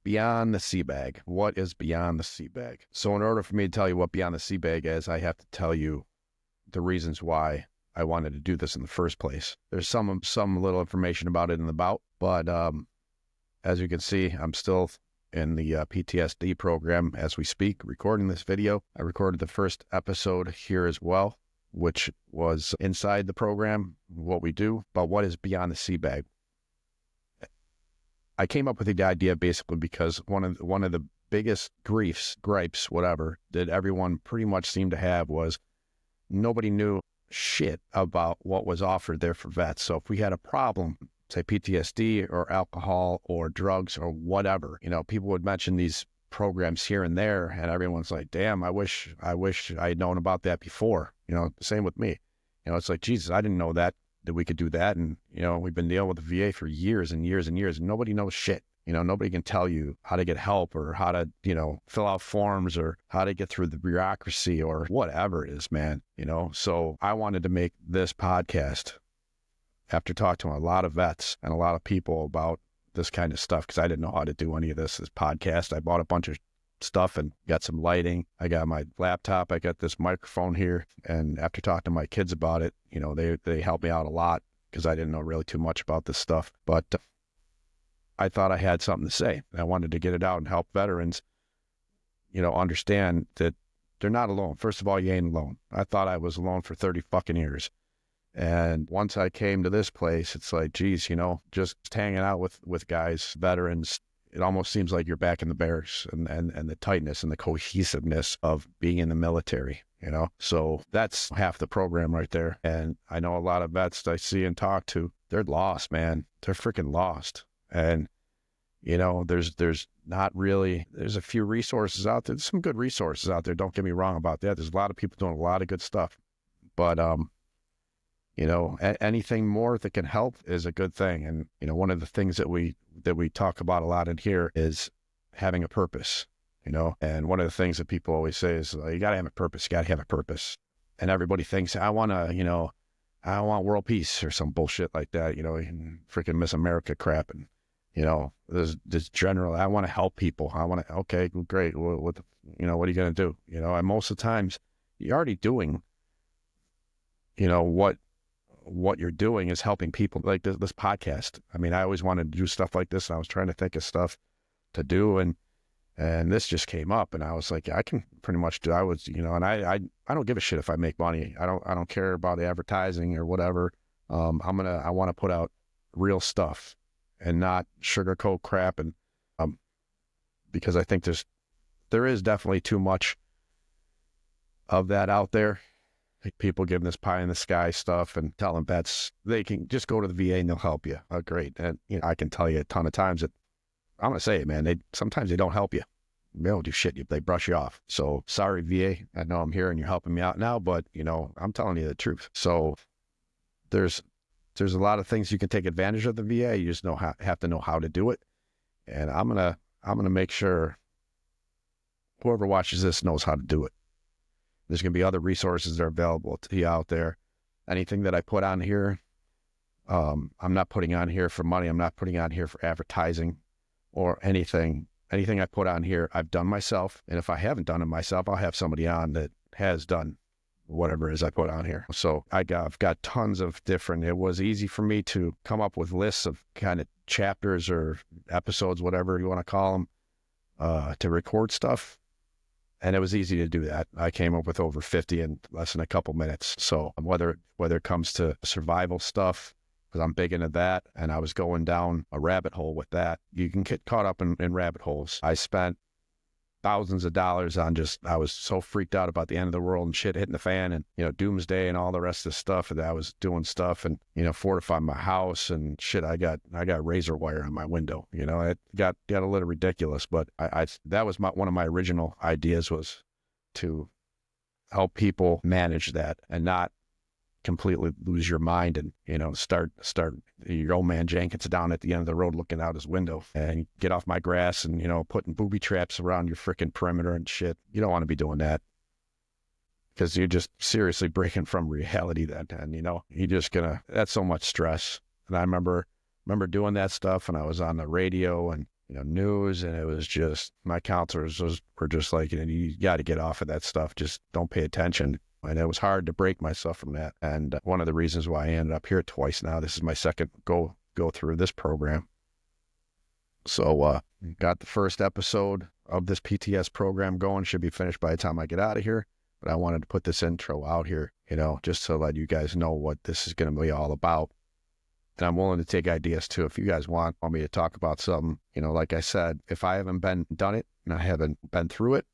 Beyond the Seabag. What is beyond the Seabag? So in order for me to tell you what beyond the Seabag is, I have to tell you the reasons why I wanted to do this in the first place. There's some little information about it in the bout, but as you can see, I'm still in the PTSD program as we speak, recording this video. I recorded the first episode here as well, which was inside the program, what we do. But what is beyond the Seabag? I came up with the idea basically because one of the biggest gripes, whatever, that everyone pretty much seemed to have was nobody knew shit about what was offered there for vets. So if we had a problem, say PTSD or alcohol or drugs or whatever, people would mention these programs here and there, and everyone's like, damn, I wish I had known about that before. Same with me. It's like, Jesus, I didn't know that we could do that. And, we've been dealing with the VA for years and years and years, and nobody knows shit. Nobody can tell you how to get help or how to, fill out forms or how to get through the bureaucracy or whatever it is, man. So I wanted to make this podcast after talking to a lot of vets and a lot of people about this kind of stuff, because I didn't know how to do any of this podcast. I bought a bunch of stuff and got some lighting. I got my laptop. I got this microphone here. And after talking to my kids about it, they helped me out a lot because I didn't know really too much about this stuff. But I thought I had something to say. I wanted to get it out and help veterans, understand that they're not alone. First of all, you ain't alone. I thought I was alone for 30 fucking years. And once I came to this place, it's like, geez, just hanging out with guys, veterans, it almost seems like you're back in the barracks and the tightness and the cohesiveness of being in the military, So that's half the program right there. And I know a lot of vets I see and talk to, they're lost, man. They're freaking lost. And, there's not really, there's a few resources out there. There's some good resources out there. Don't get me wrong about that. There's a lot of people doing a lot of good stuff. But, anything more that can help is a good thing. And, one of the things that we talk about a lot in here is having a purpose, and one of the things that people always say is, you got to have a purpose. You got to have a purpose. And everybody thinks, I want world peace or some bullshit like that, freaking Miss America crap. And, this general, I want to help people. Okay, great. What are you going to do? And most of the times you're already doing, what you're doing is helping people, like this podcast. I mean, I always wanted to do stuff like this, and I was trying to think of stuff to do, and this just came up, and I was like, I can pretty much do. I was, and I don't give a shit if I make money. I don't care about advertising or whatever. I want to put out real stuff and not sugarcoat crap, and because I think there is definitely too much of that out there. People giving this pie in the sky stuff and telling vets they can just go to the VA and they'll help you. Oh, great. And I can tell you a ton of times that I'm going to say it, man. Sometimes they don't help you. They don't do shit. They brush you off. So sorry, VA. I know I'm here and you're helping me out now, but I'm telling you the truth. So there's a lot of things you can take advantage of the VA. You just have to know how to do it. And I'm going to make sure whoever watches this knows how to do it. There's going to be other resources that are available to you out there. Anything that I put on here, I'm not putting on here for money. I'm not putting on here for advertising or anything. Anything I put on here, I've done myself. And if I haven't done it myself, I'll have somebody on that has done whatever it is I put on here. So I've got tons of different, it was easy for me to come up with lists of kind of chapters or episodes, whatever you want to call them, to record stuff. And it was easy to do that. I came up with over 50 in less than a couple minutes. So whether it comes to survival stuff, because I'm big into that, and I was going down a rabbit hole with that. You can get caught up in rabbit holes. I spent thousands of dollars on I was so freaked out about the end of the world and shit hitting the fan and, doomsday and all the rest of the stuff that I was doing stuff and, fortifying my house and shit. I got razor wire on my window, it got a little ridiculous, but that was one of my original ideas, was to help people manage that and not completely lose your mind and, start your old man Jenkins down at the end of the road looking out his window and get off my grass and, putting booby traps around your freaking perimeter and shit. You don't want to be doing that because you're just seriously breaking from reality then. And, you're just that's so much stress. And I remember doing that stuff, and I was on the radio and news, and it was just, my counselors were just like, you got to get off of that stuff. Just don't pay attention. And it was hard to break myself from that. And one of the reasons why I ended up here twice now, this is my second go through this program. So got the first episode of this PTS program going. Should be finished by the time I get out of here. But I wanted to put this intro out here, just to let you guys know what this is going to be all about. And I'm willing to take ideas too. If you guys want me to talk about something, like I said, if I haven't done it and I haven't been through it,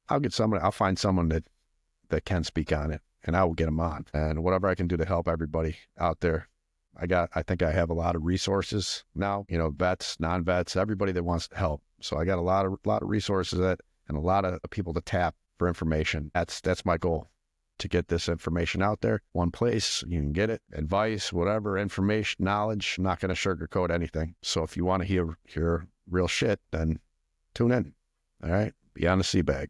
I'll find someone that can speak on it, and I will get them on. And whatever I can do to help everybody out there. I think I have a lot of resources now, vets, non-vets, everybody that wants to help. So I got a lot of resources and a lot of people to tap for information. That's my goal, to get this information out there. One place you can get it, advice, whatever, information, knowledge. I'm not going to sugarcoat anything. So if you want to hear real shit, then tune in. All right. Beyond the Seabag.